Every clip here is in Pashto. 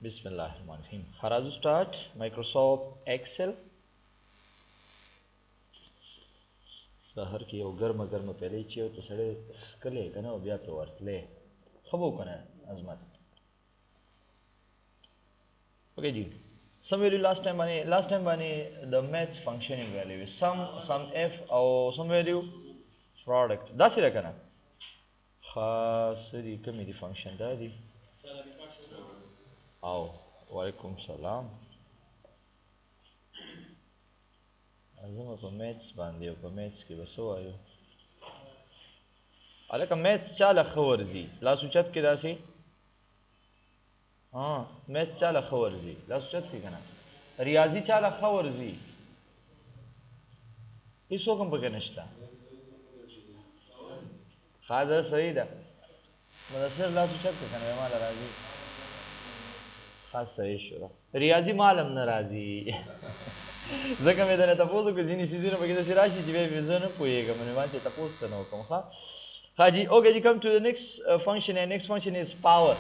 बिस्मिल्लाहिर्रहमानिर्रहीम। हराजू start Microsoft Excel सहर की यो गर्म गर्म पहले चाहिए तो सड़े कले कना बिया पे वर्तले खबो कना अजमत। ओके जी, some value last time bani the maths functioning value is some f or some value product that's it kana khas di kami di function da di aw wa alaikum salam azama pa maths bandi o pa maths ki baso ayo alaka maths chala khabar zi la suchat ki dasi हाँ मैथ चाला खबर जी लास्ट की कना रियाजी चाला खबर जी इसो कम पके नश्ता खादर सही दा मदरसे लास्ट की कना माला राजी खास सही शुरा रियाजी मालम नाराजी ज़का में दने तपोज़ को जिनी सीज़न में किधर सिराशी जीवे विज़न पोएगा मैंने वांचे तपोज़ तनो कम हाँ जी ओके जी come to the next function and next function is power.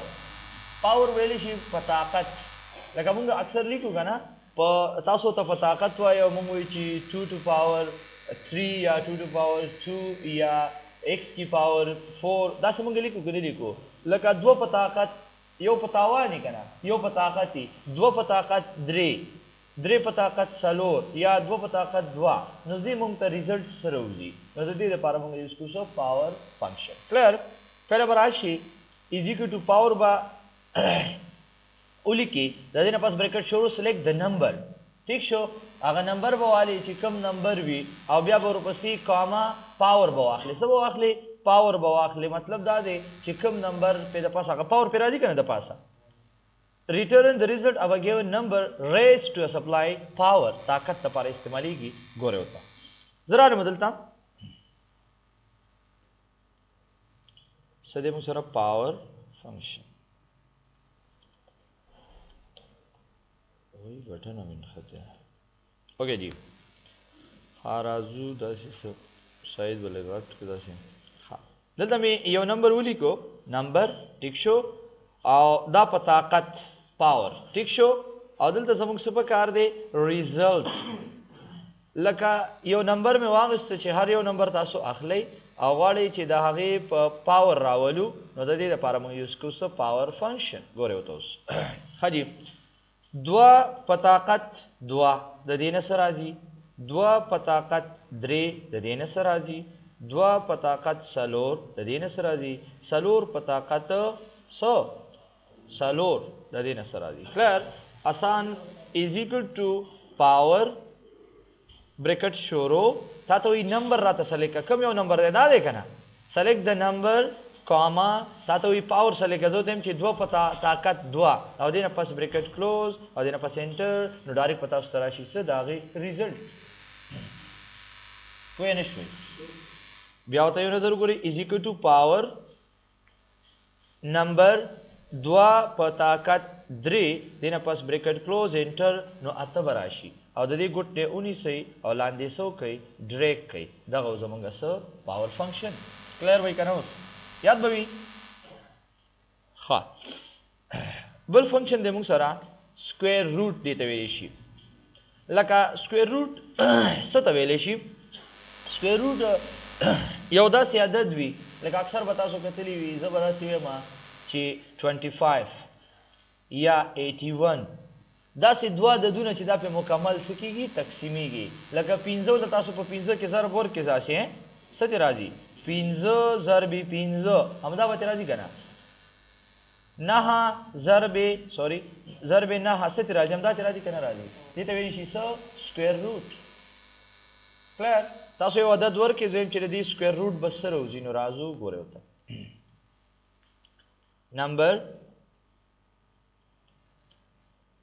Power वेली शी पताकत लगा मुंगा अक्सर लिखो ना प तासो ता पताकत वायो मुंगो इची 2 to power 3 या 2 to power 2 या x की पावर 4 दास मुंगा लिखो गने लिखो लगा दो पताकत यो पतावा नहीं कना यो पताकती दो पताकत द्रे पताकत सलोर या दो पताकत द्वा नज़ी मुंगा रिजल्ट सरोजी नज़ी दे पारा मुंगा यूज़ कुछ पावर फंक्शन क्लियर पहले बराशी is equal to power बा उलिकी दादे पास ब्रैकेट शुरू सेलेक्ट द नंबर ठीक शो अगर नंबर बवाली चिकम नंबर भी अब या बरोपसी कॉमा पावर बवाखले सब बवाखले पावर बवाखले मतलब दादे चिकम नंबर पे द पास अगर पावर पे राजी करने द पासा return the result of a given number raised to supply power ताकत तपारे इस्तेमाली की गोरे होता जरा बदलता सदे मुसरा पावर फंक्शन वही बटन अमीन खते ओके जी हाराजू दासी शायद बोले वक्त के दासी हाँ दलता में यो नंबर उली को नंबर ठीक शो और दा पताकत पावर ठीक शो और दलता समुख सुपकार दे रिजल्ट लका यो नंबर में वागस्त चे हर यो नंबर तासो अखले अवाले चे दागे पावर रावलू नददी दा पारा मुझे यूज़ कुछ पावर फंक्शन गोरे होता उस हाँ जी द्वा पताकत द्वा ददेन सराजी द्वा पताकत द्रे ददेन सराजी द्वा पताकत सलोर ददेन सराजी सलोर पताकत सलोर ददेन सराजी क्लियर आसान is equal to power bracket शोरो था तो ये नंबर रहा था सेलेक्ट कम यो नंबर दे ना देखना सेलेक्ट द नंबर कॉमा था तो ये पावर सेलेक्ट दो देम ची दो पता ताकत दवा और देना पास ब्रैकेट क्लोज और देना पास एंटर नो डायरेक्ट पता उस तरह शी से दागे रिजल्ट कोई नहीं बिया होता है नजर गुरी is equal to power number द्वा पताकत द्रे देना पास ब्रैकेट क्लोज एंटर नो अतबराशी और ददी गुट्टे उन्हीं से और लांदे सो कई ड्रैग कई दगाव जमंगा सो पावर फंक्शन क्लियर भाई करना उस याद बवी हाँ बल फंक्शन दे मुंग सरा स्क्वायर रूट देते वेलेशी लका स्क्वायर रूट सत वेलेशी स्क्वायर रूट योदा से आदत भी लका अक्सर बता सो कहते ली जबरदस्ती में माँ ची 25 या 81 दा से दुआ ददुना ची दा पे मुकम्मल सकीगी तकसीमीगी लगा पिंजो लतासो पर पिंजो के ज़र बोर के जाशे हैं सत्य राजी पिंजो ज़रबी पिंजो हमदा बच्चे राजी करना नहा ज़रबे नहा सत्य राजी हमदा राजी करना राजी ये तो वेरी शीशो स्क्वायर रूट क्लियर तासो ये वदद वर्क के ज़ेम चले दी स्क्वायर रूट बस्सर हो जी नराजू गोरे होता नंबर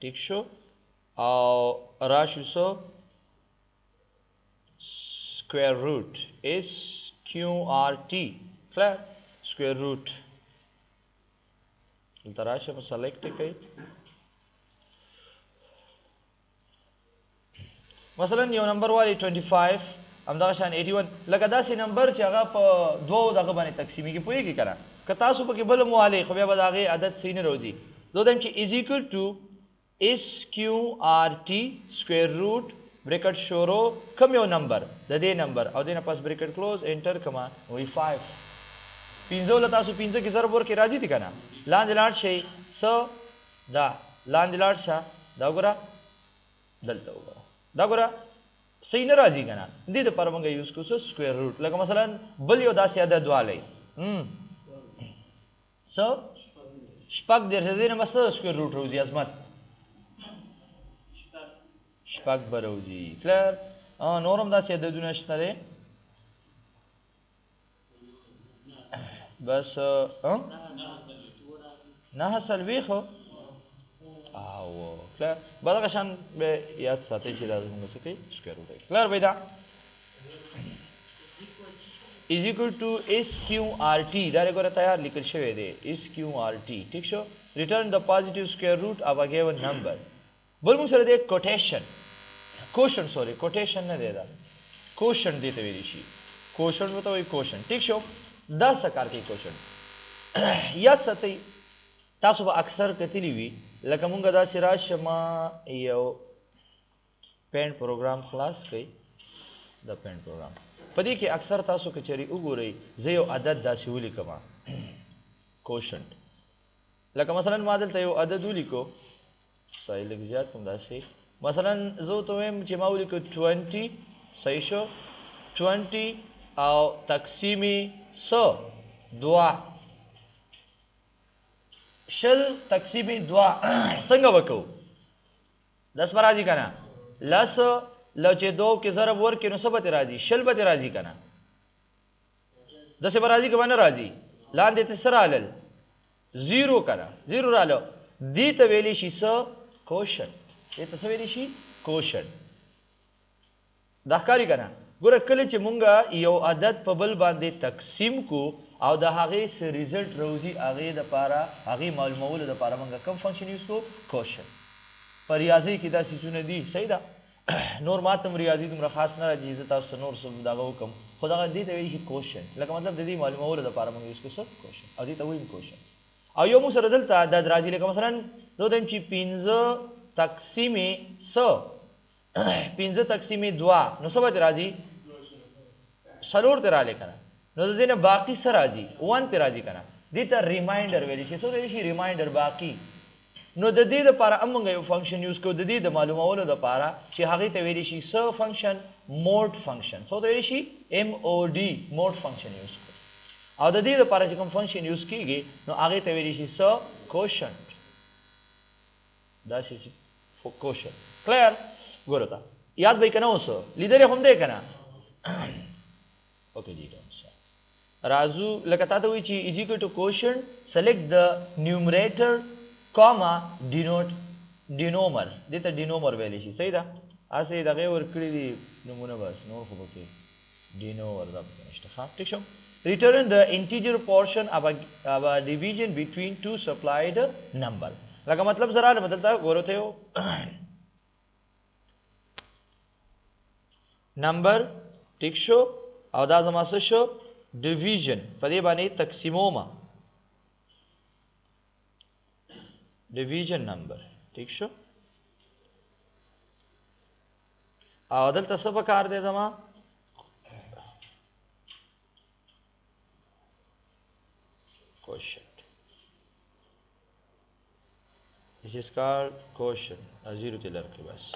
ठीक शो और राशि so square root SQRT clear square root तराशे में सेलेक्ट कई मसलन यो नंबर वाली 25 अमदाशान 81 लगा दासी नंबर चागा पर दो दागा बने तकसीमी की पूरी की करा कतासु पर के बल मुआले खबिया बदागे आदत सीने रोजी زه دم چې از ایکول ټو اس کیو آر ټی سکویر روټ ब्रैकेट شورو کم یو نمبر د دې نمبر او دینه پاس ब्रैकेट کلوز انټر کما وی 5 پینځو لتا سو پینځه کې ضرب ورکې راځي دي کنه لاندې لاړ شي سو دا لاندې لاړ شه دا ګوره دلته وګوره دا ګوره صحیح نه راځي کنه دې ته پر موږ یوز کوو سکویر روټ لکه مثلا بل یو داسې عدد والي سو شپږ درې نه مست سکویر روټ روزي عظمت شپږ بروزي کلر نورم داسې عددونه شته دي بس نه سلويخو او کلر بدغه شان به یاد ساتي چې لازم موږ څه کوي سکویر روټ کلر پیدا is equal to SQRT دا لري تیار لیکل شوی دی SQRT ٹھیک شو return the positive square root of a given number بل موږ سره دی کوټیشن نه دی دا کوشن دی ته ویل شي کوشن وته وي کوشن ٹھیک شو دا سکار کې کوشن یا ستې تاسو به اکثر کتلی وی لکه مونږ دا سراج شما یو پین پروګرام خلاص کړي دا پین پروګرام پدې کې اکثر تاسو کچري وګورئ زه یو عدد داسې ولیکم کوشن لکه مثلا ما دلته یو عدد ولیکو صحیح لګ زیات کوم داسې مثلا زه ته وایم چې ما ولیکو 20 صحیح شو 20 او تقسیمي 100 2 شل تقسیمي 2 څنګه وکړو 10 پر راځي کنه لس لو چې 2 کې ضرب ورکې نو څه به راځي شل به راځي کنه 10 پر راځي کنه راځي لاندې ته سره علل 0 کنه 0 رالو دې ته ویلې شي څه کوشن دې ته څه ویلې شي کوشن دا ښکاري کنه ګوره کله چې مونږه یو عدد په بل باندې تقسیم کو او د هغې څه ریزلټ راوځي هغې دپاره هغې معلومولو دپاره مونږه کوم فنکشن یوز کو کوشن په ریاضۍ کې دا څیزونه دي صحیح ده نور ما ته هم ریاضي دومره خاص نه راځي زه تاسو ته نور څه دغه وکړم خو دغه دې ته ویل شي کوشن لکه مطلب د دې معلومولو دپاره مونږ یوز کوو کوشن او دې ته وایو کوشن او یو مونږ سره دلته عدد راځي لکه مثلا زه وایم چې 15 تقسیمې 100 15 تقسیمې 2 نو څه به راځي سلور ته رالی کنه نو د دې نه باقي څه راځي 1 ته راځي کنه دې ته ریمایندر ویل شي څه ویل شي ریمایندر باقي نو د دې لپاره موږ یو فنکشن یوز کوو د دې د معلومولو لپاره چې هغه ته ویل شي څه فنکشن موډ فنکشن څه ویل شي MOD موډ فنکشن یوز کوو او د دې لپاره چې کوم فنکشن یوز کیږي نو هغه ته ویل شي څه کوشنټ دا شي کوشنټ کلیر ګوره تا یاد به کنه اوس لیدل هم دې کنه okay Razu like tata which is equal to quotient select the numerator comma denominator deta denominator value شي صحیح ده اسه دغه ور کړی دي نمونه بس نور خو پکې denominator دا نشته ها ٹھیک شو return the integer portion of a division between two supplied number لکه مطلب زرا بدلتا ورته یو نمبر ٹھیک شو او دا زما څه شو ډیویژن په دې باندې تقسیموما ډیویژن نمبر ٹھیک شو او دلته څه پکار دی زما quotient this is called quotient زیرو ته لرکې بس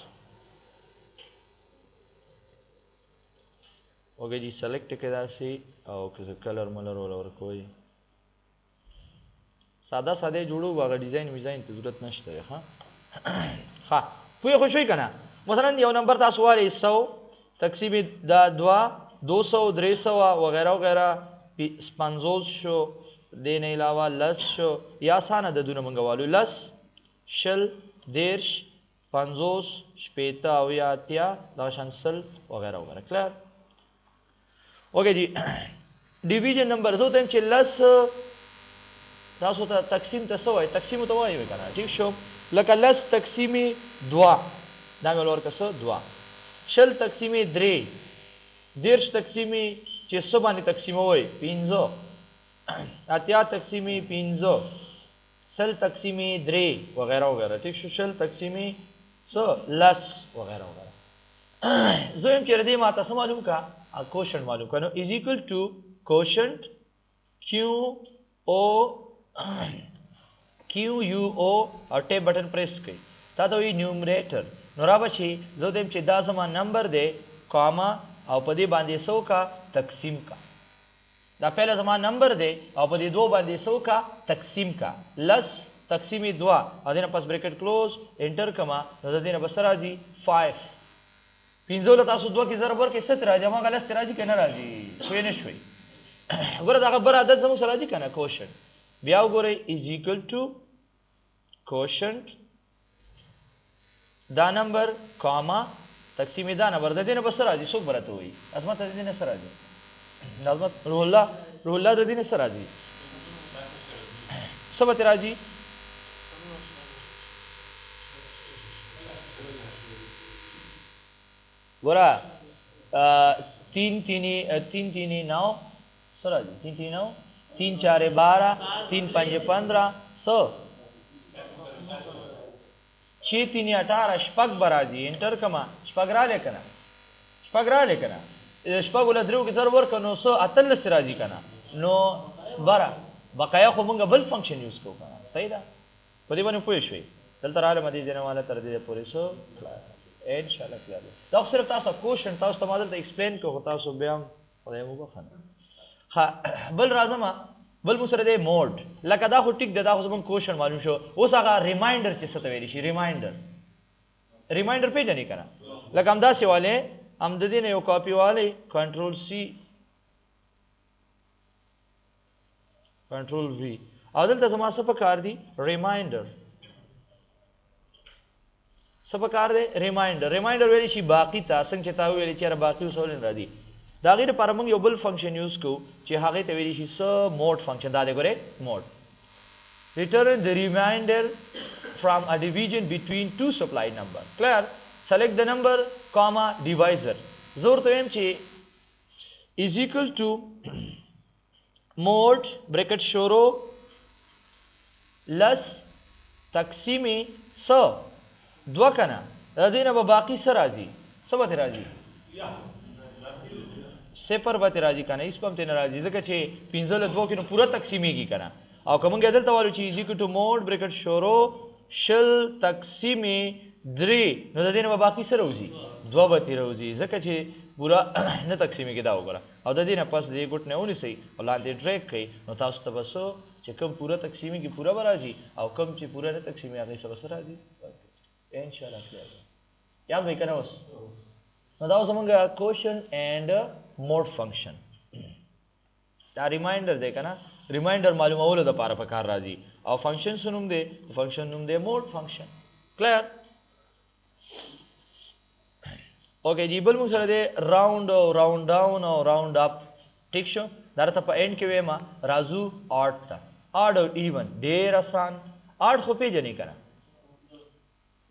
اوکے جی سلیکٹ کدا سی او کلر ملر ولور کوئی ساده ساده جوړو واغه ډیزاین ته ضرورت نشته ها ها پوی خو شوي کنه مثلا یو نمبر تاسو وایي 100 تقسیم دا 200 300 وغیرہ وغیرہ 50 شو دین علاوه لس شو یا سانه د دونه منګوالو لس شل دیرش 50 شپیتا او یا اتیا دا شانسل وغیرہ وغیرہ کلیر اوکے جی ډیویژن نمبر زه ته چې لس تاسو ته تقسیم ته سوای تقسیم ته وایي وکنه ٹھیک شو لکه لس تقسیمي 2 دا مې ورکه سو 2 شل تقسیمي 3 دیرش تقسیمي چې سو باندې تقسیم وای 15 اتیا تقسیمي 15 شل تقسیمی درې وغیرہ وغیرہ ٹھیک شو شل تقسیمی سو لس وغیرہ وغیرہ زویم چې ردی ما تاسو معلوم کا کوشنٹ معلوم کا نو از ایکوال ټو کوشنٹ کیو او کیو یو او او ټیپ بٹن پریس کړئ تا ته وی نیومریټر نو را بچي زه دیم چې دا زما نمبر دی کاما او په دې باندې سو کا تقسیم کا دا پہلا زما نمبر دی او په دې دو باندې سو کا تقسیم کا لس تقسیمی دوا او دینه پس بریکٹ کلوز انټر کما نو دینه بس راځي 5 پینځول تاسو دوه کې ضرب ورکې ست راځي ما غلط راځي کنه راځي شوي نه شوي ګوره دا خبر عادت زموږ سره راځي کنه کوشن بیا وګورئ از ایکوال ټو کوشنٹ دا نمبر کاما تقسیم دا نمبر د دینه بس راځي څوک برته وي عظمت د دینه سره راځي عظمت روح الله د دینه سره راځي سبت راځي ګوره 3 3 9 سره راځي 3 3 9 3 4 12 3 5 15 100 6 3 18 شپږ برازي انټر کما شپږ را لیکنه شپږ ول درو کې سر ورک نو 138 راځي کنه نو برا بقایا خو مونږ بل فنکشن یوز کوو کنه صحیح ده په دې باندې پوه شئ دلته رااله مدي جنواله تر دې پورې سو ان شاء الله کلیئر دا صرف تاسو کوشن تاسو ته ماده ایکسپلین کوو تاسو بیا خدای مو بخنه ها بل راځم بل مو سره د موډ لکه دا خو ټیک ده دا خو زمون کوشن معلوم شو اوس هغه ریمایندر چې څه ته ویل شي ریمایندر پیژنې کنه لکه هم دا سیواله هم د دې نه یو کاپی واله کنټرول سی کنټرول وی او دلته زما څه پکار دي ریمایندر څه پکار دی ریمایندر ویل شي باقی تاسو څنګه تا ویل چې را باقی وسول نه راځي دا غیر پر موږ یو بل فنکشن یوز کو چې هغه ته ویل شي سو موډ فنکشن دا دی ګوره موډ return the remainder from a division between two supplied number clear select the number comma divisor زور ته هم چې is equal to mod bracket شروع لس تقسیمی سو دو کنه دا دینه به باقی سر راځي څه به راځي صفر به راځي کنه هیڅ کوم ته راځي ځکه چې 15 2 کې نو پوره تقسیمیږي کنه او کوم کې دلته وایو چې از ایکوال ټو موډ بریکټ شروع شل تقسیمی 3 نو د دې نه باقی سره وځي 2 به راځي ځکه چې پورا نه تقسیمیږي دا وګوره او د دې نه پس دې ګټ نه ونی سي ولاندې ډریک کوي نو تاسو ته بسو چې کوم پورا تقسیمیږي پورا به راځي او کوم چې پورا نه تقسیمیږي هغه سره راځي ان شاء الله کلیئر یاد وکړئ اوس نو دا زمونږ کوشن اینڈ موډ فنکشن دا ریمایندر دی کنه ریمایندر معلومولو د پاره په کار راځي او فنکشن سنوم دی فنکشن نوم دی موډ فنکشن کلیئر اوکے جی بل موږ سره دی راوند او راوند ډاون او راوند اپ ٹھیک شو درته په اینڈ کې وېما رازو اډ تا اډ او ایون ډیر آسان اډ خو پیژنې کنه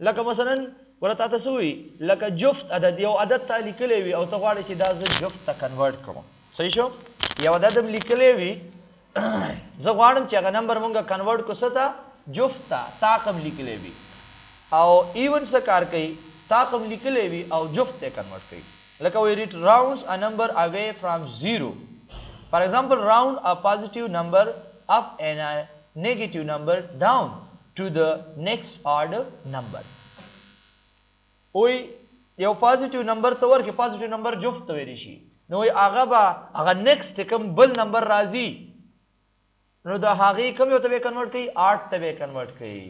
لکه مثلا ورته تاسو وی لکه جفت عدد یو عدد ته لیکلې وي او ته غواړې چې دا زه جفت ته کنورټ کړم صحیح شو یو عدد لیکلې وي زه غواړم چې هغه نمبر مونږه کنورټ کو ستا جفت ته تاقم لیکلې وي او ایون څه کار کوي تاقم لیکلې وي او جفت ته کنورټ کوي لکه وی ریټ راونډز ا نمبر اوے فرام 0 فار ایگزامپل راوند ا پوزټیو نمبر اپ and a negative number down to the next odd number وی یو پوزټیو نمبر تور کې پوزټیو نمبر جفت ویل شي نو وی هغه نیکسټ کوم بل نمبر راځي نو دا هغه کوم یو ته کنورټ کوي 8 ته کنورټ کوي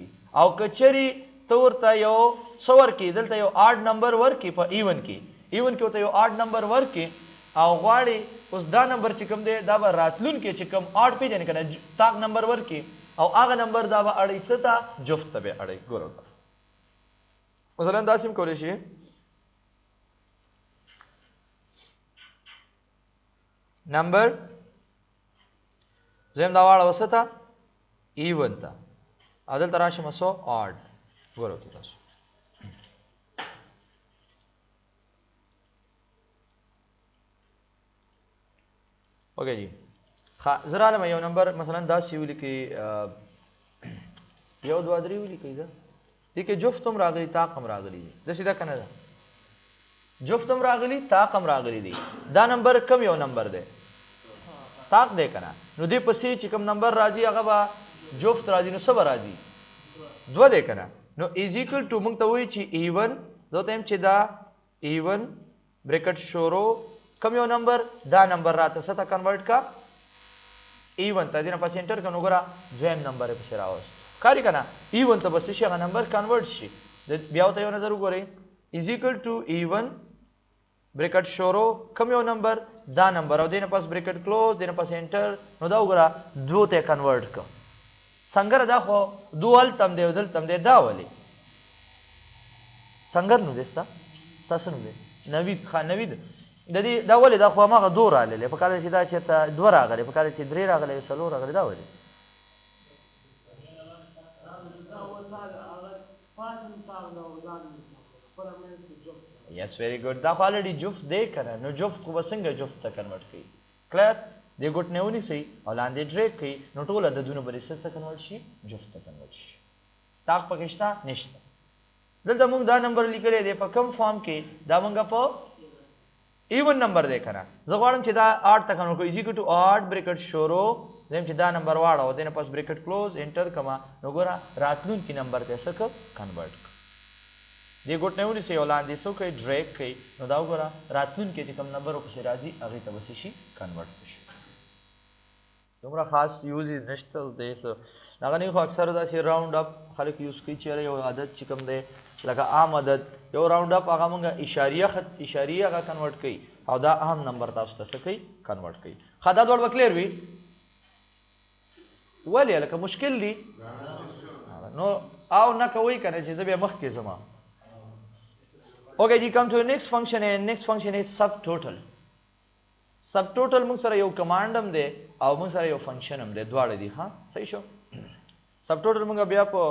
او کچري تور ته یو څور کې دلته یو 8 نمبر ورکی په ایون کې ته یو 8 نمبر ورکی او غواړي اوس دا نمبر چې کوم دی دا به راتلون کې چې کوم 8 پیژنې کنه تاک نمبر ورکی او هغه نمبر دا به اړې ستا جفت به اړې ګورو مثلا داسیم کولی شي نمبر زم دا واړه وسته ایون تا عدل تراشه مسو اډ ګورو تاسو اوکے جی زراله یو نمبر مثلا دا سی ولیکي یو دوه درې ولیکئ ده دې کې جفت هم راغلي طاق هم راغلي دي داسې ده که نه ده جفت هم راغلي طاق هم راغلي دي دا نمبر کم یو نمبر دی طاق دی که نه نو دې پسې چې کوم نمبر راځي هغه به جفت راځي نو څه به راځي دوه دی که نه نو از ایکول ټو موږ ته وایي چې ایون زه ته یم چې دا ایون بریکټ شورو کم یو نمبر دا نمبر راته څه ته کنورټ کا ایون ته دې نه پسې انټر کړه نو ګوره دویم نمبر یې پسې راوست ښکاري که نه ایون ته به څه شي هغه نمبر کنورټ شي بیا ورته یو نظر وګورئ از ایکول ټو ایون بریکټ شورو کم یو نمبر دا نمبر او دې نه پس بریکټ کلوز دې نه پس انټر نو دا وګوره دوه ته کنورټ کړه څنګه دا خو دوه هلته هم دی او دلته هم دی دا ولې څنګه نو دی ستا ستاسو نوم دی نوید ښه نوید د دې دا ولې دا خو هماغه دوه راغلی په کار چې دا چېرته دوه راغلی په کار چې درې راغلی څلور راغلی دا ولې یس ویری ګډ دا خو الریډي جفت دی که نه نو جفت خو به څنګه جفت ته کنورټ کوي کلیر دې ګوټ نه ونیسئ او لاندې ډریک کوي نو ټول عددونه به څه ته کنورټ شي جفت ته کنورټ شي طاق پکې شته نشته دلته موږ دا نمبر لیکلی دی په کم فارم کې دا موږ په ایون نمبر دی که نه زه غواړم چې دا 8 ته کنورټ کړو از ایکول ټو 8 بریکټ شورو زم چې دا نمبر واړو دې نه پس بریکټ کلوز انټر کما نو ګوره راتلونکي نمبر ته څه کنورټ دې ګوټ نه ونیسئ او لاندې څه کوئ ډریک کوئ نو دا وګوره راتلونکي چې کوم نمبر ورپسې راځي هغې ته به څه شي کنورټ شي دومره خاص یوز یې نشته دی څه هغه نه خو اکثر داسې راؤنډ اپ خلک یوز کوي چې یو عدد چې کوم دی لکه عام عدد یو راؤنډ اپ هغه موږ اشاریه هغه کنورټ کوي او دا اهم نمبر تاسو ته څه کوي کنورټ کوي ښه دا دوړ به کلیر وي ولې لکه مشکل دي نو او نه کوئ که نه چې زه بیا مخکې ځم Okay, ji come to the next function and next function is subtotal. Subtotal موږ سره یو کمانډ هم دی او موږ سره یو فنکشن هم دی دواړه دي ها صحیح شو subtotal موږ بیا په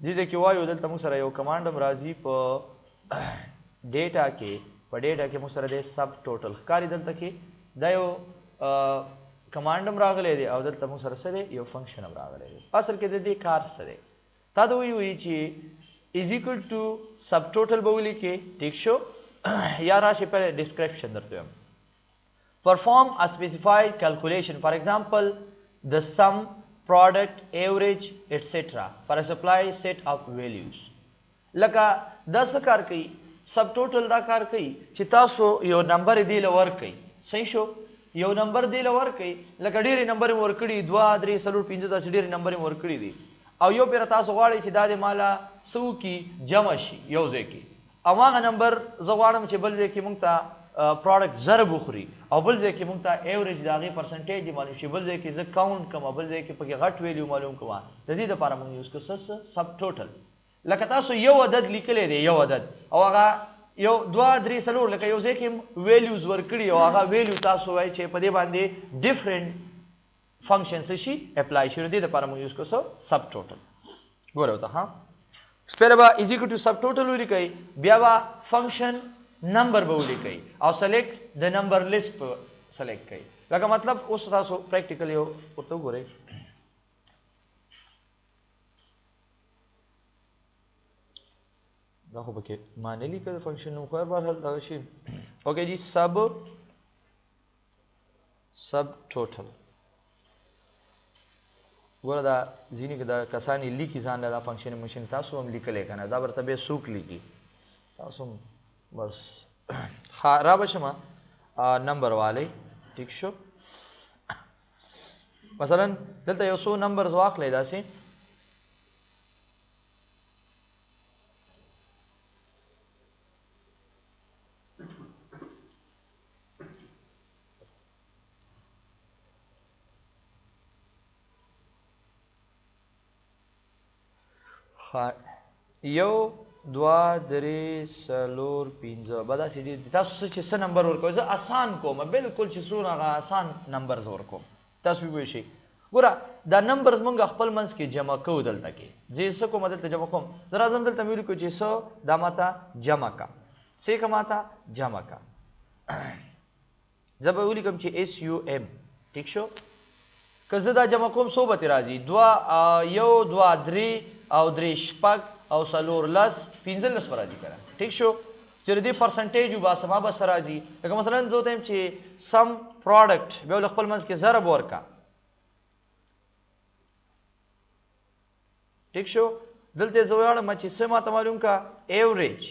دې کې وایو دلته موږ سره یو کمانډ هم راځي په ډیټا کې موږ سره دی subtotal ښکاري دلته کې دا یو کمانډ هم راغلی دی او دلته موږ سره څه دی یو فنکشن هم راغلی دی اصل کې د دې کار څه دی تا ته وایي چې is equal to subtotal به ولیکې ټیک شو یا راشي په description درته وایم perform a specified calculation for example the sum product average etc for a supply set of values لکه دا څه کار کوي subtotal دا کار کوي چې تاسو یو نمبر دی لور کوي صحیح شو یو نمبر دی لور کوي لکه ډېرې نمبر ور کړي 2 3 4 5 10 ډېرې نمبر ور کړي دي او یو پیر تاسو غواړئ چې دا د مالا سو کی جمع شي یو ځای کې او هغه نمبر زه غواړم چې بل ځای کې موږ ته پروډکټ ضرب وخوري او بل ځای کې موږ ته ایوریج د هغې پرسنټیج معلوم شي بل ځای کې زه کاونټ کوم بل ځای کې پکې غټ ویلیو معلوم کوم د دې دپاره موږ یوز کوو سب ټوټل لکه تاسو یو عدد لیکلی دی یو عدد او هغه یو 2 3 4 لکه یو ځای کې ویلیوز ورکړي او هغه ویلیو تاسو وایي چې په دې باندې ډفرنٹ فنکشن څه شي اپلای شي نو دې دپاره موږ یوز کوو سب ټوټل ګوره ورته ها سپیره به از ایکول ټو سب ټوټل ولیکئ بیا به فنکشن نمبر به ولیکئ او سلیکټ د نمبر لیست په سلیکټ کوئ لکه مطلب اوس تاسو پریکټیکل یو ورته وګورئ دا خو پکې معنی لیکه د فنکشن نوم خو هر بار دغه شي اوکې جی سب ټوټل ګوره دا ځینې کې دا کسان یې لیکي ځان له دا فنکشن منشن تاسو هم لیکلی که نه دا ورته بیا څوک لیکي تاسو هم بس را به شمه نمبر والی ټیک شو مثلا دلته یو څو نمبرز واخلی داسې یو 2 3 4 5 به داسې دي تاسو چې څه نمبر ورکوئ زه آسان کوم بلکل چې څونه هغه آسان نمبرز ورکوم تاسو ویې شئ ګوره دا نمبرز موږ خپل منځ کې جمع کوو دلته کې زه څه کوم دلته جمع کوم زه راځم دلته مې ولیکو چې څه دا ماته جمع کا څه که ماته جمع کا زه به ولیکم چې SUM ټیک شو که زه دا جمع کوم څو به ترې راځي 2 1 2 3 او 3 شپږ او 4 لس 15 پر راځي کنه ٹھیک شو چې دې پرسنټیج وباسه ما بس راځي لکه مثلا زه ته چې سم پروډکټ به خپل منځ کې ضرب ورکا ٹھیک شو دلته زه وایم چې څه ما ته معلوم کا ایوریج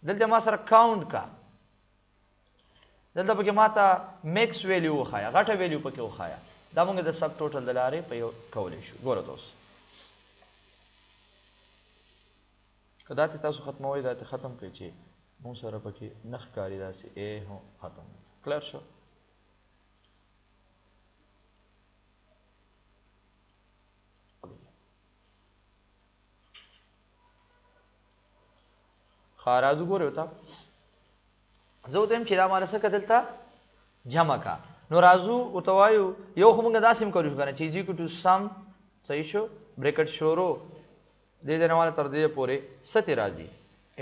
دلته ما سره کاونټ کا دلته پکې ما ته میکس ویلیو وخایا غټه ویلیو پکې وخایا دا موږ د سب ټوټل د لارې په یو کولې شو ګوره دوست کدا ته تاسو ختموي دا ته ختم کړئ چې مو سره پکې نخ کاری داسې ا هو ختم کلیر شو خارازو ګوره وتا زه وتم چې دا مال څه کتلتا جمع کا نو رازو وتوایو یو خو موږ داسې کوو کنه چې جی کو ټو سم صحیح شو بریکټ شورو دې دنواله تر دې پورې ست راځي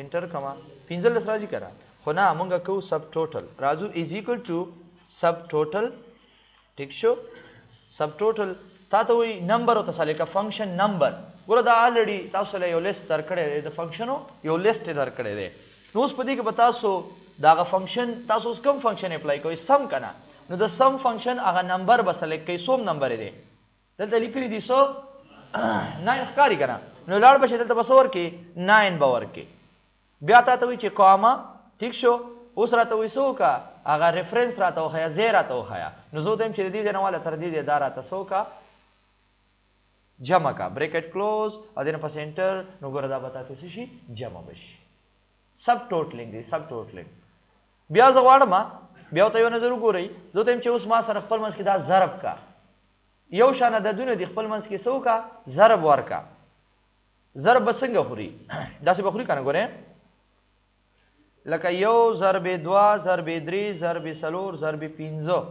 انټر کما 15 راځي کرا خو نه موږ کو سب ټوټل رازو از ایکوال ټو سب ټوټل ٹھیک شو سب ټوټل تاسو وی نمبر او تاسو لیکه فنکشن نمبر ګوره دا الریډي تاسو له یو لیست درکړې د فنکشنو یو لیست درکړې ده نو اوس په دې کې به تاسو دا فنکشن تاسو اوس کوم فنکشن اپلای کوئ سم کنه نو د سم فنکشن هغه نمبر به سلیکټ کوي سوم نمبر دی دلته لیکلي دي سو 9 ښکاري کنه نو لاړ بشه دلته بس ورکې 9 به ورکې بیا تاسو وی چې کوما ٹھیک شو اوس راته وې سو کا هغه ریفرنس راته وخیا زه راته وخیا نو زه دیم چې دې دنواله تر دې دا راته سو کا جمع کا بریکٹ کلوز او دنه پس انټر نو ګوره دا به تاسو شي جمع بشي سب ټوټلینګ دی سب ټوټلینګ بیا زه واړم بیا ته یو نظر وګورئ زه ته چې اوس ما سره خپل منځ کې دا ضرب کا یو شانه د دونه دی خپل منځ کې سو کا ضرب ورکا ضرب څنګه خوري داسې به خوري کنه ګوره لکه یو ضرب 2 ضرب 3 ضرب 4 ضرب 15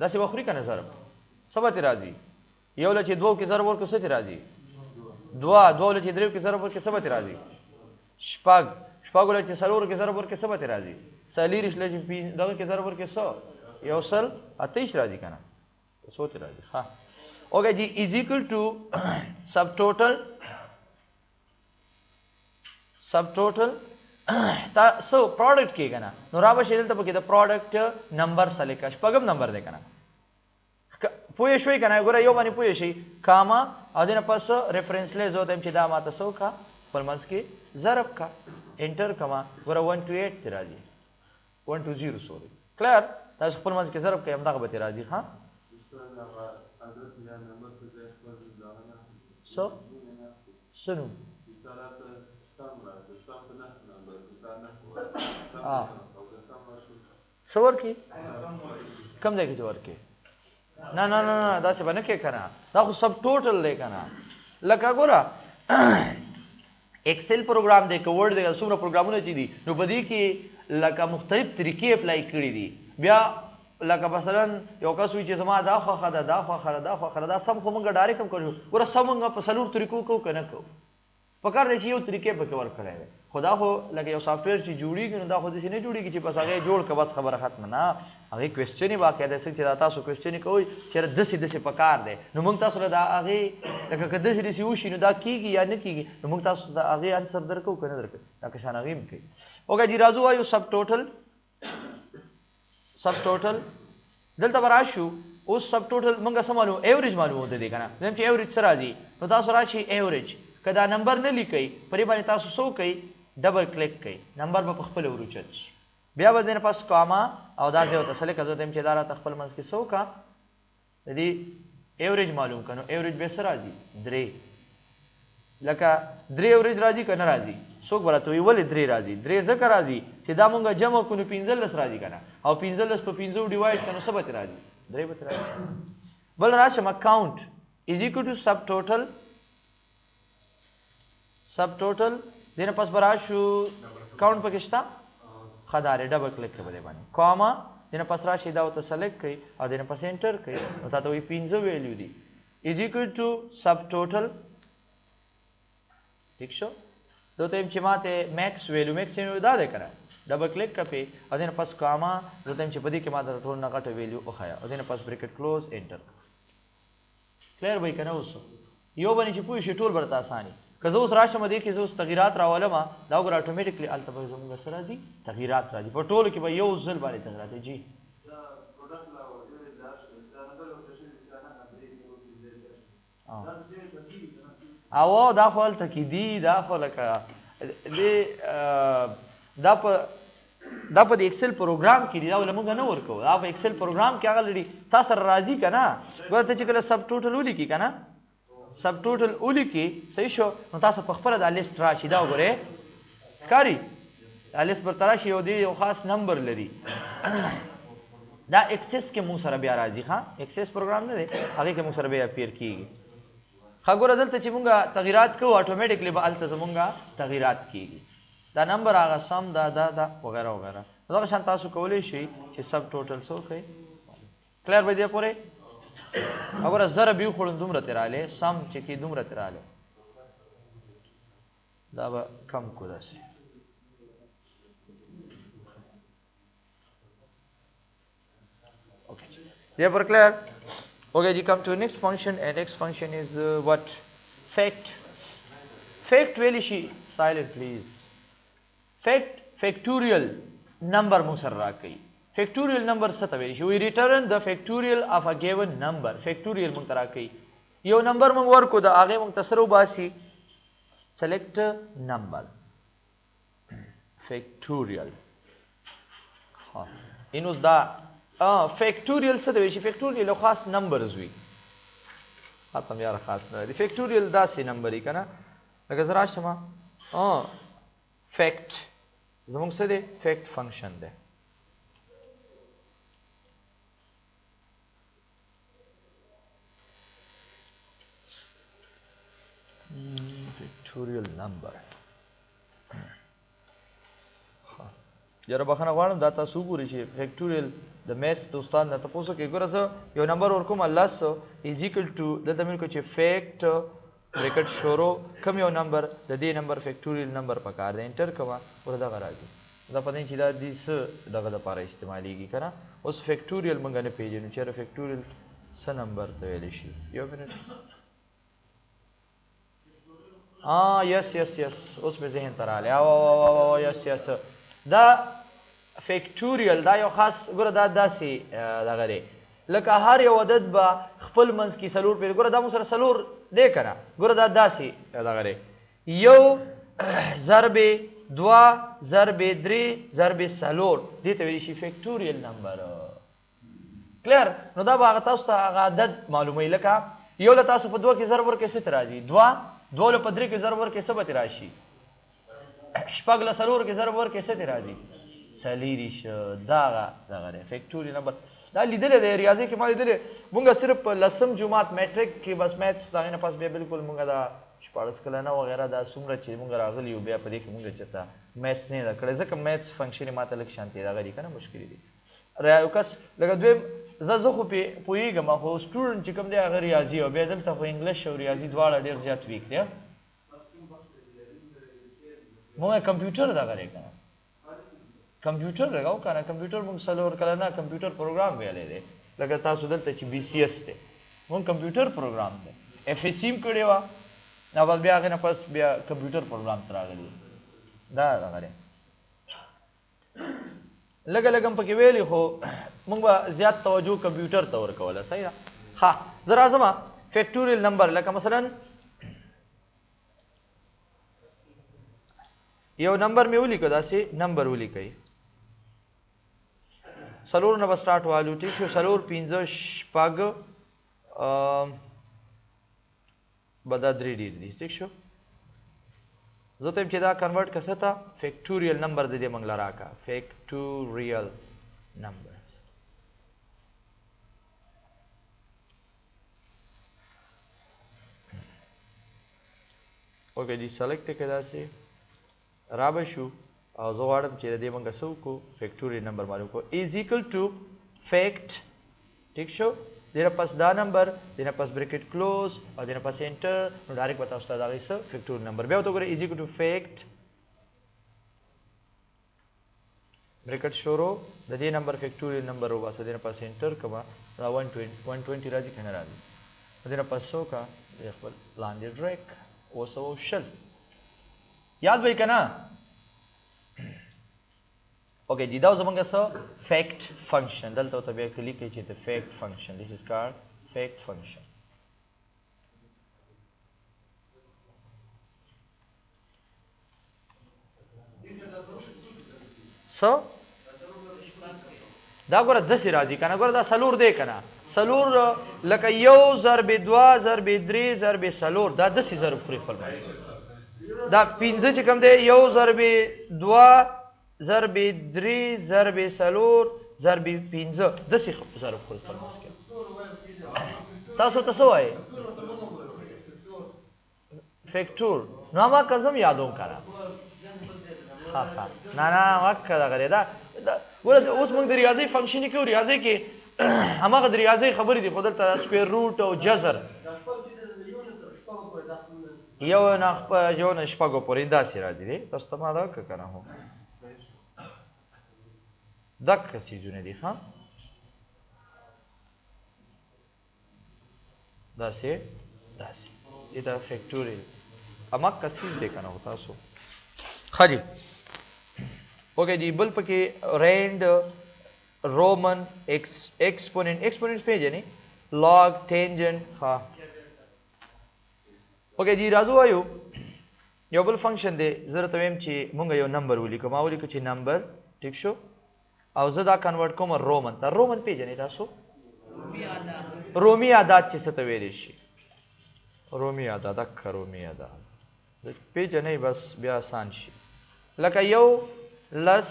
داسې به خوري کنه ضرب سبت راځي یو لچې 2 کې ضرب ورکو څه راځي 2 لچې 3 کې ضرب ورکو سبت راځي شپږ لچې 4 کې ضرب ورکو سبت راځي سلیریش لچې دغه کې ضرب ورکو 100 یو سل 28 راځي کنه سوچ راځي ها اوکے جی از ایکوال ټو سب ټوټل تا سو پروډکټ کې کنه نو را به شیدل ته پکې د پروډکټ نمبر سلیکټ شپږم نمبر دی کنه پوه شوي کنه ګوره یو باندې پوه شي کاما او دنه پس ریفرنس لې زو تم چې دا ماته سو کا پر منځ کې ضرب کا انټر کما ګوره 128 ته راځي 120 سوري کلیر تاسو خپل منځ کې ضرب کوي همدغه به راځي ها سو سنو سور کی کم ځای کې جوړ کې نه دا څه باندې کې کنه دا خو سب ټوټل دی کنه لکه ګوره ایکسل پروګرام دی که ورډ دی څومره پروګرامونه چې دي نو په دې کې لکه مختلف طریقې اپلای کړي دي بیا لکه مثلا یو کس وی چې زما دا خو خدا دا سم خو مونږ ډایرکټ هم کوو ګوره سم مونږ په سلور طریقو کو کنه کو پکار دی چې یو طریقې پکې ور کړی دی خدا خو لکه یو سافټویر چې جوړیږي نو دا خو داسې نه جوړیږي چې بس هغه جوړ که بس خبره ختمه نه هغې کوېسچنې باقاعده څنګه چې دا تاسو کوېسچنې کوئ چېرې داسې پکار دی نو موږ تاسو له دا هغې لکه که داسې وشي نو دا کېږي یا نه کېږي نو موږ تاسو د هغې انسر درکوو که نه درکوو دا که شان هغې هم کوي اوکه جي راځو وایو سب ټوټل دلته به راشو اوس سب ټوټل موږ څه معلوم ایوریج معلوموو د دې که نه دویم چې ایوریج څه راځي نو تاسو راشي ایوریج که دا نمبر نه لیکئ پرې باندې تاسو څه کوئ ډبل کلیک کوئ نمبر به په خپله وروچت شي بیا به دې نه پس کاما او دا ځای ورته سلیکټ زه یم چې دا راته خپل منځ کې څه وکړه د دې ایوریج معلوم کړه نو ایوریج بیا څه راځي 3 لکه 3 ایوریج راځي که نه راځي څوک به راته وایي ولې 3 راځي 3 ځکه راځي چې دا مونږ جمع کړو نو 15 راځي که نه او 15 په 15 ډیوایډ کړو نو څه به راځي 3 به راځي بل راشم اکاونټ از ایکوال ټو سب ټوټل دینه پس براشو کاونټ پکې شته خداره ډبل کلیک کوي باندې کوما دینه پس راشي دا وته سلیکټ کړئ او دینه پس انټر کړئ نو تاسو وی 15 ویلیو دی از ایکوال ټو سب ټوټل ٹھیک شو دوته چې ماته میکس ویلیو دا ده کنه ډبل کلیک کپې او دین پس کاما زته چې پدې کې ما در ټول نه غټه ویلیو وخایا او دین پس بریکټ کلوز انټر کلیر وای کنه اوس یو باندې چې پوه شي ټول برته اساني که زه اوس راشم دې کې زه اوس تغیرات راولم دا وګور اتوماتیکلی الته به زموږ سره راځي تغیرات راځي په ټولو کې به یو ځل باندې تغیرات جی او دا خپل تکیدی دا خپل کا دا په ایکسل پروګرام کې دی دا ولمږ نه ورکو دا په ایکسل پروګرام کې هغه لري تاسو راضي کنه ګورته چې کله سب ټوټل ولیکي کنه سب ټوټل ولیکي صحیح شو نو تاسو په خپل د لیست راشي دا وګوره کاری د لیست پر تراشي یو دی یو خاص نمبر لري دا ایکسس کې مو سره بیا راځي ها ایکسس پروګرام نه دی هغه کې مو سره بیا اپیر کیږي خګور دلته چې مونږه تغیرات کوو اتوماتیکلی به الته زمونږه تغیرات کیږي دا نمبر هغه سم دا وغیرہ وغیرہ دا شان تاسو کولی شئ چې سب ټوټل سو کوي کلیر به دی پوره اگر زره بیو خورن دومره تراله سم چې کی دومره تراله دا به کم کو داسې okay therefore clear okay you come to next function and next function is what fact really she silent please factorial number musarra kai factorial number satave we return the factorial of a given number factorial muntara kai yo number mung work da age mung tasarru basi select number factorial ha inus da factorial satave shi factorial khas numbers wi atam yar khas na factorial da si number hi kana laga zara shama fact زمونږ څه دی فیکټ فنکشن دی فیکټوریل نمبر یاره بخښنه غواړم دا تاسو وګورئ چې فیکټوریل د میث دوستان نه تاسو کې ګوره زه یو نمبر ورکوم لس از ایکوال ټو دلته مې کو چې فیکټ بریکټ شروع کم یو نمبر د دې نمبر فیکټوریل نمبر پکار دی انټر کما ورته راځي دا پدې چې دا د څه دغه لپاره استعمالېږي کنه اوس فیکټوریل مونږ نه پیژنو چې فیکټوریل څه نمبر ته ویل شي یو منټ یس اوس مې ذهن ته راغلی او یس دا فیکټوریل دا یو خاص ګوره دا داسې دغه دی لکه هر یو عدد به خپل منځ کې څلور پېژني ګوره دا مو سره څلور دی کنه ګوره دا داسې دغه دی یو ضرب دوا ضرب درې ضرب څلور دې ته ویل شي فیکټوریل نمبر کلیر نو دا به هغه تاسو ته هغه عدد معلوموي لکه یو له تاسو په دوه کې ضرب ورکړئ څه ته راځي دوه له په درې کې ضرب ورکړئ څه به ترې راشي شپږ له څلور کې ضرب ورکړئ څه ترې راځي څلېرویشت دغه دی فیکټوریل نمبر دا لیدلې دی ریاضي کې ما لیدلې مونږ صرف په لسم جماعت میټرک کې بس میتھس دغه نه پس بیا بالکل مونږ دا شپاړس کلنه وغیرہ دا څومره چې مونږ راغلي یو بیا په دې کې مونږ چېرته میتھس نه ده کړی ځکه میتھس فنکشن یې ماته لږ شانتې راغلي که نه مشکل دي یو کس لکه دویم زه خو پوهېږم خو سټوډنټ چې کوم دی هغه ریاضي او بیا دلته خو انګلیش او ریاضي دواړه ډېر زیات ویک دی مونږ کمپیوټر دغه دی که نه کمپیوټر لګاو کنه کمپیوټر مونږ څلور کلنه کمپیوټر پروګرام ویلی دی لکه تاسو دلته چې BCS دی مونږ کمپیوټر پروګرام دی FSC هم کړې وه نو بس بیا هغې نه پس بیا کمپیوټر پروګرام ته راغلي دا دغه دی لږه لږه هم پکې ویلي خو مونږ به زیات توجه کمپیوټر ته ورکوله صحیح ده ښه زه راځم فیکټوریل نمبر لکه مثلا یو نمبر مې ولیکو داسې نمبر ولیکئ څلور نه به سټارټ والو ټیک شو څلور پنځه شپږ به دا درې ډېر دي ټیک شو زه ته یم چې دا کنورټ که څه ته فیکټوریل نمبر د دې موږ له راکړه فیکټوریل نمبر اوکې جی سلیکټ یې کړه داسې را به شو او زه غواړم چې د دې موږ څه وکړو فیکټوریل نمبر معلوم کړو از ایکول ټو فیکټ ټیک شو دې نه پس دا نمبر دې نه پس بریکټ کلوز او دې نه پس انټر نو ډایرکټ به تاسو ته د هغې څه فیکټوریل نمبر بیا ورته وګورئ از ایکول ټو فیکټ ब्रेकेट شروع د دې نمبر فیکټوریل نمبر وباسه دنه پس انټر کما دا 120 راځي کنه راځي دنه پس سو کا خپل لاندې ډریک او سو شل یاد وای کنه اوکے جی دا زمونږه سو فیکټ فنکشن دلته ته به کلیک کړئ چې د فیکټ فنکشن this is called fact function so دا ګوره د سی راځي کنه ګوره دا سلور دی کنه سلور لکه یو ضرب 2 ضرب 3 ضرب سلور دا د سی ضرب خوري خپل دا 15 چې کوم دی یو ضرب 2 ضرب 3 ضرب سلور ضرب 15 د سی ضرب خوري خپل تاسو ته وای فیکټور نو ما کزم یادوم کنه ها ها نه وکړه دا غره دا ګوره اوس موږ د ریاضي فنکشن کې ریاضي کې هماغه د ریاضي خبرې دي خدای ته سکوير روټ او جذر یو نه شپږو پورې دا سي راځي دي تاسو ته ما دا کنه هو دک چیزونه دي ها دا سي دا فیکټوریل اما کثیر دې کنه تاسو خالی اوکے جی بل پکې رینډ رومن ایکسپوننٹ پیژنې log tangent ها اوکے جی راځو وایو یو بل فنکشن دی زه ته ویم چې مونږ یو نمبر ولیکو ما ولیکو چې نمبر ټیک شو او زه دا کنورټ کوم رومن ته رومن پیژنې تاسو رومي عدد چې څه ته ویل شي رومي عدد رومي عدد پیژنې بس بیا آسان شي لکه یو لس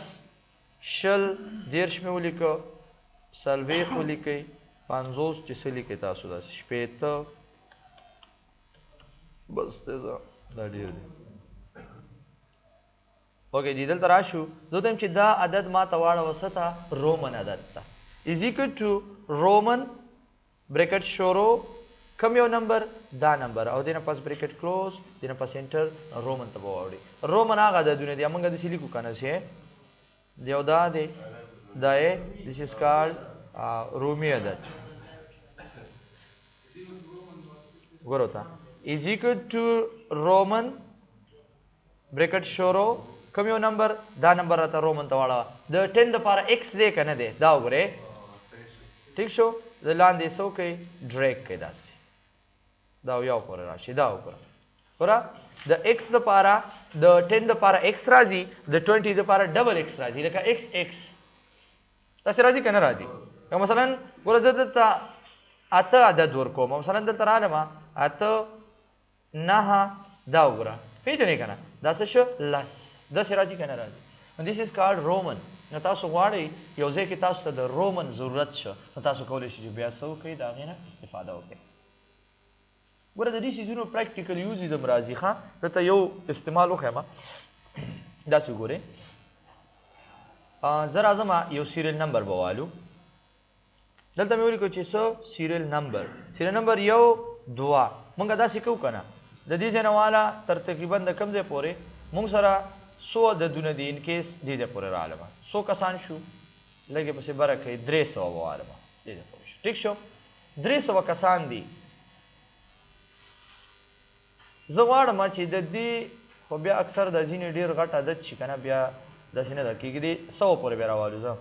شل دیرش مې ولیکو څلوېښت ولیکئ 50 چې څه لیکئ تاسو داسې شپېته بس دا ډېر دی اوکې جی دلته راشو زه وایم چې دا عدد ما ته واړوه څه ته رومن عدد ته از ایکول ټو رومن بریکټ شروع کم یو نمبر دا نمبر او دینه پس بریکټ کلوز دینه پس انټر رومن ته به واوړي رومن هغه عددونه دي موږ داسې لیکو که نه چې یو دا دی دا یې this is called رومي عدد ګورو ته is equal to رومن بریکټ شروع کم یو نمبر دا نمبر راته رومن ته واړه د 10 دپاره x دی که نه دی دا وګورئ ټیک شو د لاندې څه وکئ ډریک کئ داسې دا یو پورې راشي دا وګوره ګوره د x دپاره د 10 دپاره x راځي د 20 دپاره ډبل x راځي لکه x داسې راځي که نه راځي مثلا ګوره زه دلته اته عدد ورکوم مثلا دلته رالمه اته نهه دا وګوره پېژنې که نه دا څه شو لس داسې راځي که نه راځي this is called رومن نو تاسو غواړئ یو ځای کې تاسو ته د رومن ضرورت شو نو تاسو کولی شئ چې بیا څه وکړئ د هغې نه استفاده وکړئ ګوره د دې څیزونو پریکټیکل یوز یې دم راځي ښه دلته یو استعمال وښیم داسې وګورئ زه راځم یو سیریل نمبر به والو دلته مې ولیکو چې څه سیریل نمبر یو دوه مونږ داسې کوو که نه د دې ځای نه واله تر تقریبا د کوم ځای پورې مونږ سره څو عددونه دي ان کیس دې ځای پورې رالمه څو کسان شو لږ یې پسې بره کوئ 300 به والمه دې ځای پورې شو ټیک شو 300 کسان دي زه غواړم چې د دې خو بیا اکثر د ځینې ډېر غټ عدد شي که نه بیا داسې نه ده کېږي دې 100 پورې بیا راوالو زه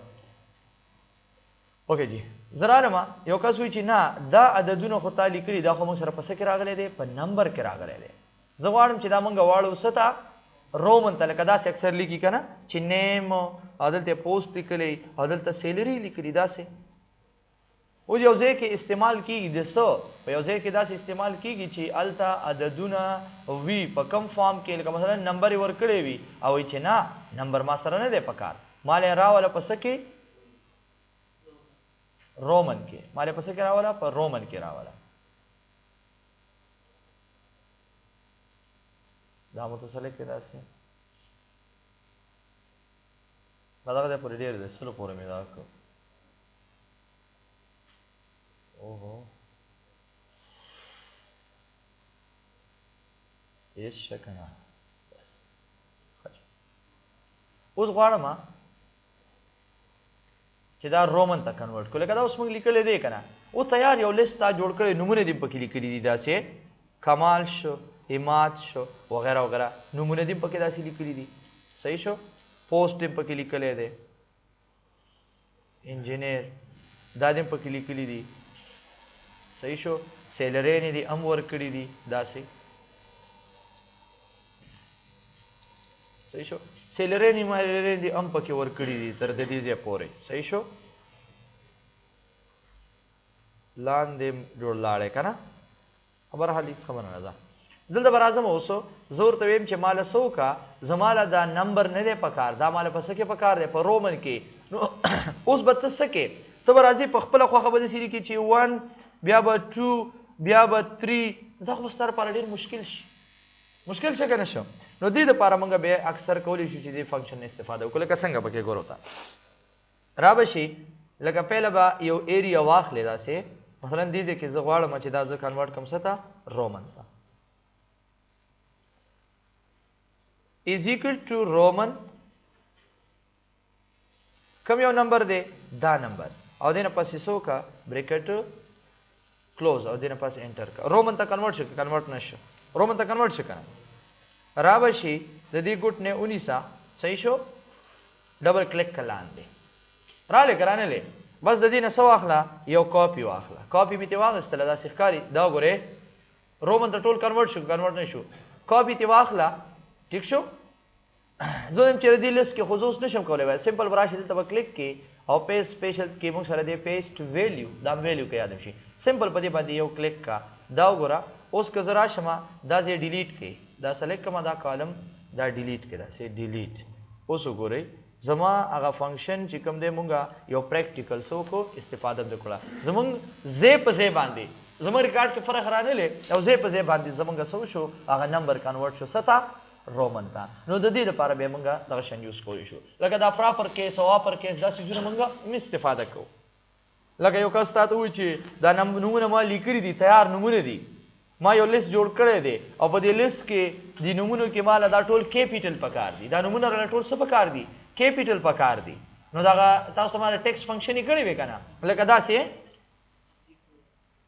اوکې جی زه رالم یو کس وایي چې نه دا عددونه خو تا لیکلي دا خو موږ سره په څه کې راغلی دی په نمبر کې راغلی دی زه غواړم چې دا موږ واړو څه ته رومن ته لکه داسې اکثر لیکي که نه چې نیم او دلته پوسټ لیکلی او دلته سیلري لیکلي داسې اوس یو ځای کې استعمال کېږي د څه په یو ځای کې داسې استعمال کېږي چې هلته عددونه وي په کم فارم کې لکه مثلا نمبر یې ورکړی وي او وایي چې نه نمبر ما سره نه دی په کار مال یې راوله په څه کې رومن کې مال یې په څه کې راوله په رومن کې راوله دا متصلک کې داسې دا دغه ځای پورې ډېر دی سلو پورې مې دا کړو اوهو هېڅ شک نه اوس غواړم چې دا رومن ته کنورټ کړو لکه دا اوس موږ لیکلې دی کنه او تیار یو لیست تا جوړ کړی نمونه دې پکې لیکلي دي داسې کمال شو حماد شو وغیرہ وغیرہ نمونه دې پکې داسې لیکلي دي صحیح شو پوسټ دې پکې لیکلې دی انجینیر دا دې پکې لیکلي دي صحیح شو سیلری نه دي ام ور کړی دي داسې صحیح شو سیلری نه مالری دي ام پکې ور کړی دي تر دې ځای پورې صحیح شو لاندې جوړ لاړې کنه خبر حالي خبر نه ده دلته برازم اوسو زور ته ویم چې مال سوکا زماله دا نمبر نه دی پکار دا مال په سکه پکار دی په رومن کې نو اوس به څه سکه ته راځي په خپل خوخه به سری کې چې 1 بیا به 2 بیا به 3 دا خو ستاره پر ډیر مشکل شي مشکل څه کنه شو نو دې لپاره موږ به اکثر کولی شو چې دې فنکشن استفاده وکړو لکه څنګه پکې ګورو تا را بشي لکه پهله به یو ایریا واخلې داسې مثلا دې کې زه غواړم چې دا زه کنورټ کوم څه ته رومن ته is equal to roman کوم یو نمبر دی دا نمبر او دینه پسې سوکا بریکټ کلوز او دینه پسې انټر کا رومن ته کنورټ شو کنورټ نشو رومن ته کنورټ شو کنه رابشي د دې ګټ نه 19 صحیح شو ډبل کلیک کلان دی را لګرانه لې بس د دې نه سو اخلا یو کاپی واخلا کاپی می ته واغستله دا ښکاری دا ګوره رومن ته ټول کنورټ شو کنورټ نشو کاپی ته واخلا ٹھیک شو زه چې دې لیست کې خصوص نشم کولای وای سمپل براشي دلته کلیک کې او پیسټ سپیشل کې موږ سره دې پیسټ ویلیو دا ویلیو کې یاد شي سمپل په دې باندې یو کلیک کا دا وګوره اوس که زرا شمه دا دې ډیلیټ کې دا سلیکټ کما دا کالم دا ډیلیټ کې دا سي ډیلیټ اوس وګورئ زما هغه فنکشن چې کوم دې مونږه یو پریکټیکل سو کو استفاده وکړه زمونږ زې په زې باندې زموږ ریکارډ کې فرق رانه لې او زې په زې باندې زمونږ سو شو هغه نمبر کنورټ شو ستا رومن تا نو د دې لپاره به مونږه دا شن یوز کولی شو لکه دا پراپر کیس او اپر کیس دا څه جوړ مونږه استفاده کوو لکه یو کس تاسو وایي چې دا نمونه ما لیکلي دي تیار نمونه دي ما یو لیست جوړ کړی دی او په دې لیست کې د نمونو کې مال دا ټول کیپیټل پکار دي دا نمونه را ټول څه پکار دي کیپیټل پکار دي نو دا تاسو مال ټیکسټ فنکشن یې کړی وی کنه لکه دا سي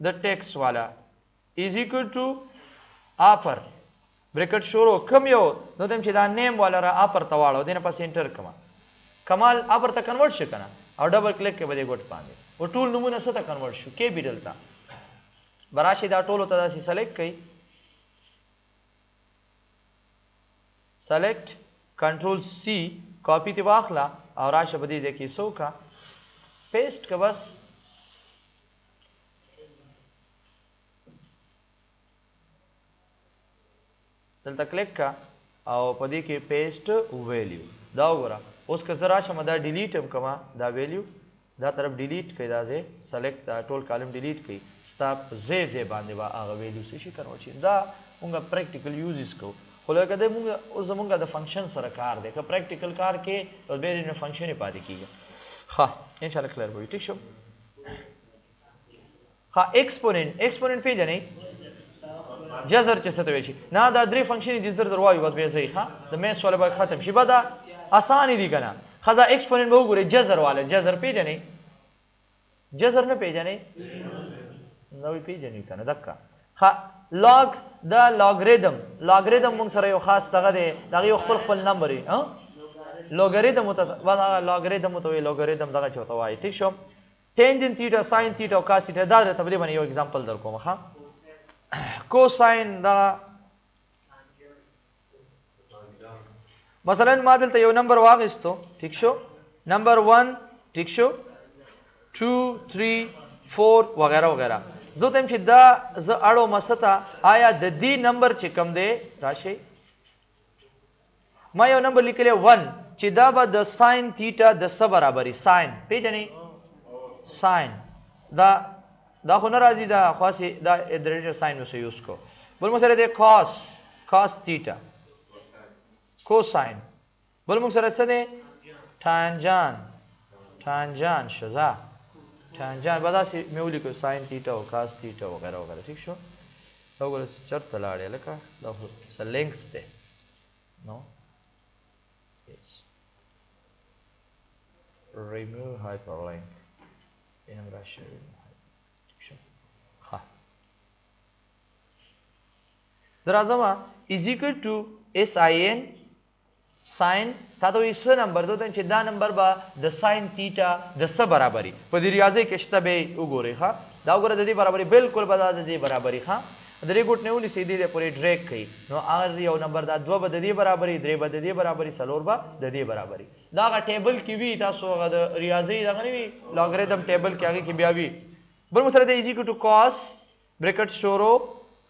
د ټیکسټ والا از ایکوال ټو اپر بریکټ شروع کم یو نو تم چې دا نیم والا را اپر تواړو دینه پس انټر کما کمال اپر ته کنورټ شي کنه او ډبل کلیک کې به ګوت باندې او ټول نمونه څه ته کنورټ شو کیپیټل ته براشي دا ټول ته داسې سلیکټ کړئ سلیکټ کنټرول سی کاپی ته واخلا او راشه بدی دې کې سوکا پیسټ کا بس دلته کلیک کا او پدې کې پیسټ ویلیو دا وګوره اوس که زرا شمه دا ډیلیټ هم کما دا ویلیو دا طرف ډیلیټ کړئ دا زه سلیکټ دا ټول کالم ډیلیټ کړئ ستا زه باندې وا هغه ویلیو شي کنو چې دا موږ پریکټیکل یوزز کو خو لکه دا موږ اوس موږ د فنکشن سره کار دی که پریکټیکل کار کې او به نه فنکشن یې پاتې کیږي ها ان شاء الله کلیر وي ٹھیک شو ها ایکسپوننت پیژنې جذر چې څه ته وشي نه دا درې فنکشن دي زر دروایو بس به زی ها د میث ولا به ختم شي بدا آسان دي کنه خدا ایکسپوننت به وګوره جذر والا جذر پیژنې جذر نه پیژنې نو پیژنې کنه دکا ها log دا logarithm موږ سره یو خاص دغه دی دغه یو خپل نمبر ها logarithm ته ولا logarithm ته وی logarithm دغه چوته وای ٹھیک شو tangent theta sin theta او cos theta دا ته به باندې یو एग्जांपल درکوم ها cosine دا مثلا ما دلته یو نمبر واغستو ٹھیک شو نمبر 1 ٹھیک شو 2 3 4 وغیرہ وغیرہ زه تم چې دا ز اړو مستا آیا د دې نمبر چې کم دی راشي ما یو نمبر لیکلی 1 چې دا به د sin theta د څه برابرۍ sin پیژنې sin دا خو ناراضي دا خاصه دا درجه sin نو یوز کو بل مسره د cos theta cosine بل مسره څه دی tangent شزا tangent بداسي مولي کو sin theta او cos theta وغیرہ وغیرہ ٹھیک شو دا وګوره چرته لاړې لکه دا څه لینکس ده نو remove hyperlink امرا شوی ها درازما is equal to sin sin تا ته یې نمبر دوته چې دا نمبر به د sin تیټا د څه برابرۍ په دې ریاضي کې شته به وګورئ ها دا وګوره د دې برابرۍ بالکل به د دې برابرۍ ها د دې ګوت نه ونی سیدی د پورې ډریک کړي نو ار یو نمبر دا 2 به د دې برابرۍ 3 به د دې برابرۍ 4 به د دې برابرۍ دا غ ټیبل کې وی تاسو غ د ریاضي دا غنی وی لوګریتم ټیبل کې هغه کې بیا وی بل مسره د ایزی ټو cos bracket شورو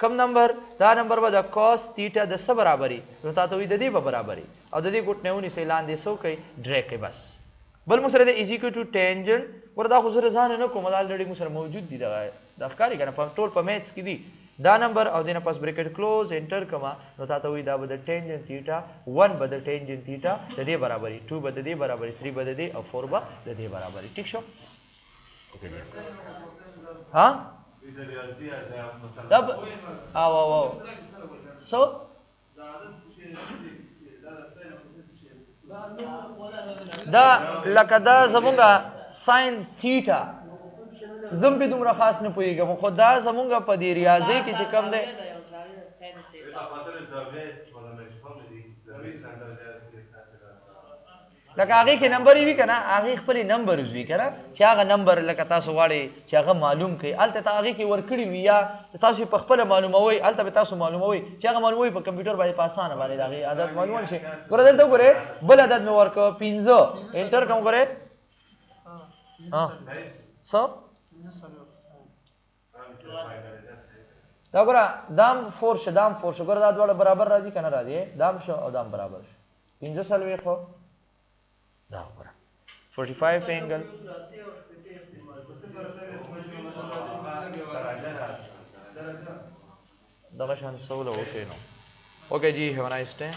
کم نمبر دا نمبر به د cos تیټا د څه برابرۍ نو تاسو وی د دې به برابرۍ او د دې ګوت نه ونی سې لاندې سو کوي ډریک کوي بس بل مسره د ایزی ټو ټینجنت وردا خو سره ځان نه کوم دا الریډي مسره موجود دي دا ښکاری کنه په ټول په میث کې دي دا نمبر او دینه پس بریکټ کلوز انټر کما نو تاسو وی دا به د ټینجنت تیټا 1 به د ټینجنت تیټا د دې برابرۍ 2 به د دې برابرۍ 3 به د دې او 4 به د دې برابرۍ ٹھیک شو ها طب او سو دا لکه دا زمونږه ساين تیټا زم به دومره خاص نه پوهیږم خو دا زمونږه په دې ریاضي کې چې کم دی لکه هغه کې نمبر وی کنه هغه خپل نمبر وی کنه چې هغه نمبر لکه تاسو واړی چې هغه معلوم کړي الته هغه کې ورکړی وی یا تاسو په خپل معلوموي الته به تاسو معلوموي چې هغه معلوموي په کمپیوټر باندې په اسانه باندې هغه عدد معلوم شي ګوره دلته ګوره بل عدد مې ورکو 15 انټر کوم ګوره ها سو دا ګوره دام فورش ګوره دا ډول برابر راځي کنه راځي دام شو او دام برابر شو 15 سلوي خو دا ګوره 45 angle دغه شان سوله اوکې نو اوکې جی هیو نایس ډے